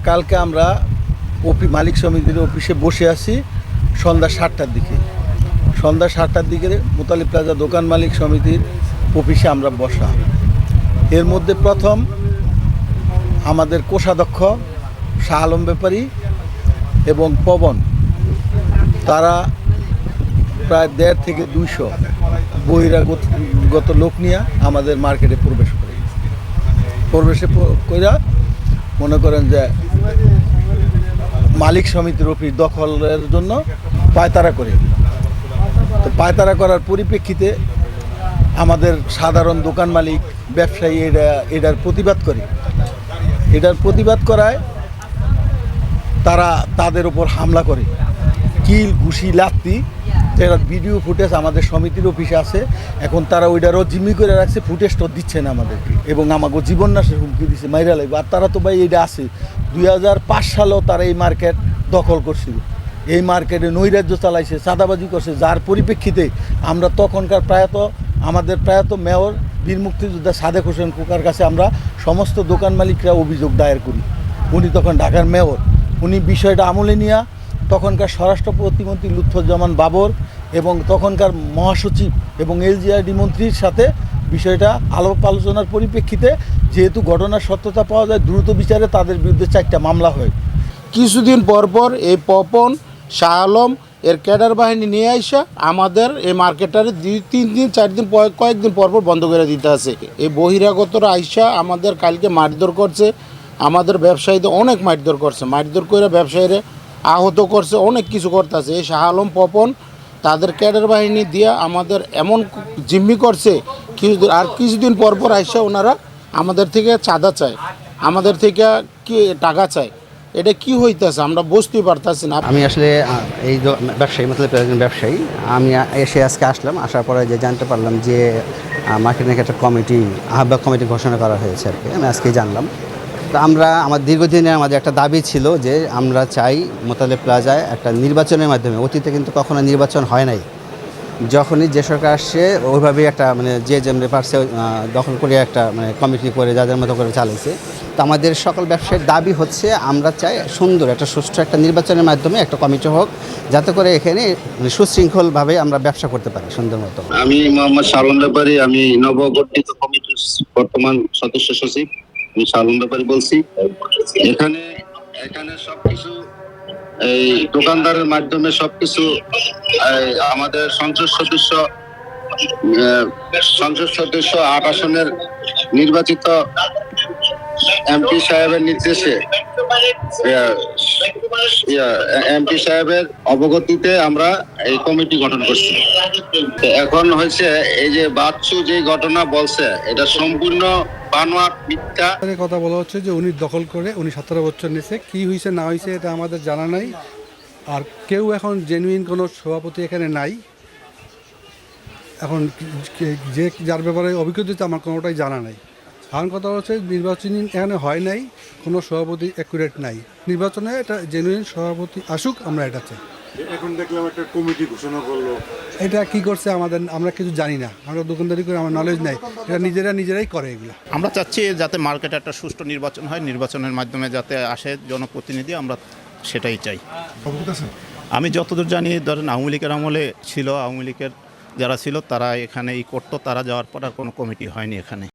কালকে আমরা মালিক সমিতির অফিসে বসে আছি সন্ধ্যা 7টার দিকে। সন্ধ্যা 7টার দিকে মুতালিব প্লাজা দোকান মালিক সমিতির অফিসে আমরা বসা। এর মধ্যে প্রথম আমাদের কোষাধ্যক্ষ শাহ আলম ব্যাপারী এবং পবন, তারা প্রায় 150 থেকে 200 বহিরাগত লোক নিয়ে আমাদের মার্কেটে প্রবেশ কইরা মনে করেন যে মালিক সমিতির অফিস দখলের জন্য পায়তারা করে। তো পায়তারা করার পরিপ্রেক্ষিতে আমাদের সাধারণ দোকান মালিক ব্যবসায়ী এটার প্রতিবাদ করে। এটার প্রতিবাদ করায় তারা তাদের উপর হামলা করে, কিল ঘুষি লাত্তি। এরা ভিডিও ফুটেজ আমাদের সমিতির অফিসে আছে। এখন তারা ওইটারও জিম্মি করে রাখছে, ফুটেজটা দিচ্ছে না আমাদেরকে এবং আমাকে জীবন নাশের হুমকি দিচ্ছে, মাইরা লাগবে। আর তারা তো ভাই এইটা আছে 2005 সালেও তারা এই মার্কেট দখল করছিল, এই মার্কেটে নৈরাজ্য চালাইছে, চাঁদাবাজি করছে, যার পরিপ্রেক্ষিতে আমরা তখনকার আমাদের মেয়র বীর মুক্তিযোদ্ধা সাদেক হোসেন খোকার কাছে আমরা সমস্ত দোকান মালিকরা অভিযোগ দায়ের করি। উনি তখন ঢাকার মেয়র, উনি বিষয়টা আমলে নিয়ে তখনকার স্বরাষ্ট্র প্রতিমন্ত্রী লুৎফুজ্জামান বাবর এবং তখনকার মহাসচিব এবং এলজিআরডি মন্ত্রীর সাথে বিষয়টা আলাপ আলোচনার পরিপ্রেক্ষিতে যেহেতু ঘটনার সত্যতা পাওয়া যায়, দ্রুত বিচারে তাদের বিরুদ্ধে 4টা মামলা হয়। কিছুদিন পর এই পপন শাহ আলম এর ক্যাডার বাহিনী নিয়ে আসা আমাদের এই মার্কেটারে 2-3 দিন 4 দিন কয়েকদিন পর বন্ধ করে দিতে আছে। এই বহিরাগতরা আইসা আমাদের কালকে মারধর করছে, আমাদের ব্যবসায়ীদের অনেক মারধর করছে, মারধর করে ব্যবসায়ীরা আহত করছে, অনেক কিছু করতেছে। এই শাহ আলম পপন তাদের ক্যাডার বাহিনী দিয়ে আমাদের এমন জিম্মি করছে। কিছুদিন পর আইসা ওনারা আমাদের থেকে চাঁদা চায়, আমাদের থেকে কি টাকা চায়। এটা কি হইতেছে আমরা বুঝতেই পারতেছি না। আমি আসলে এই ব্যবসায়ী মতলব একজন ব্যবসায়ী, আমি আজকে আসলাম। আসার পরে যে জানতে পারলাম যে মার্কেটিং একটা আহ্বায়ক কমিটি ঘোষণা করা হয়েছে আর কি, আমি আজকেই জানলাম। তো আমার দীর্ঘদিনের আমাদের একটা দাবি ছিল যে আমরা চাই মোতালেব প্লাজায় একটা নির্বাচনের মাধ্যমে, অতীতে কিন্তু কখনো নির্বাচন হয় নাই, যখনই যে সরকার আসছে ওইভাবেই একটা যে যেমনি পারছে দখল করে একটা কমিটি করে যাদের মতো করে চালাইছে। তো আমাদের সকল ব্যবসায়ীর দাবি হচ্ছে আমরা চাই সুন্দর একটা সুষ্ঠু একটা নির্বাচনের মাধ্যমে একটা কমিটি হোক, যাতে করে এখানে সুশৃঙ্খলভাবে আমরা ব্যবসা করতে পারি সুন্দর মতো। আমি মোহাম্মদ শাহ আলম ব্যাপারী, আমি নবগঠিত কমিটির বর্তমান সদস্য সচিব। আমি শাহ আলম ব্যাপারী বলছি। এখানে সবকিছু এই দোকানদারের মাধ্যমে সবকিছু আমাদের সংসদ সদস্য 8 আসনের নির্বাচিত এমপি সাহেবের নির্দেশে এমপি সাহেবের অবগতিতে আমরা এই কমিটি গঠন করছি। এখন হয়েছে এই যে বাচ্চু যে ঘটনা বলছে, এটা সম্পূর্ণ বানোয়াট মিথ্যা কথা বলা হচ্ছে যে উনি দখল করে 17 বছর নিয়েছে। কি হয়েছে না হয়েছে এটা আমাদের জানা নাই। আর কেউ এখন জেনুইন কোনো সভাপতি এখানে নাই। এখন যে যার ব্যাপারে অভিজ্ঞতা আমার কোনোটাই জানা নাই। এখন কথা হচ্ছে নির্বাচনী এখানে হয় নাই, কোনো সভাপতি অ্যাকুরেট নাই। নির্বাচনে এটা জেনুইন সভাপতি আসুক, আমরা এটা চাই। এখন দেখলাম একটা কমিটি ঘোষণা করলো, এটা কি করছে আমরা কিছু জানি না, আমরা দোকানদারি করে আমার নলেজ নাই। এটা নিজেরাই করে এগুলো। আমরা চাচ্ছি যাতে মার্কেটে একটা সুষ্ঠু নির্বাচন হয়, নির্বাচনের মাধ্যমে যাতে আসে জনপ্রতিনিধি, আমরা সেটাই চাই। আমি যতদূর জানি ধরেন আওয়ামী লীগের আমলে ছিল, আওয়ামী লীগের যারা ছিল তারা এখানে করতো, তারা যাওয়ার পর আর কোনো কমিটি হয়নি এখানে।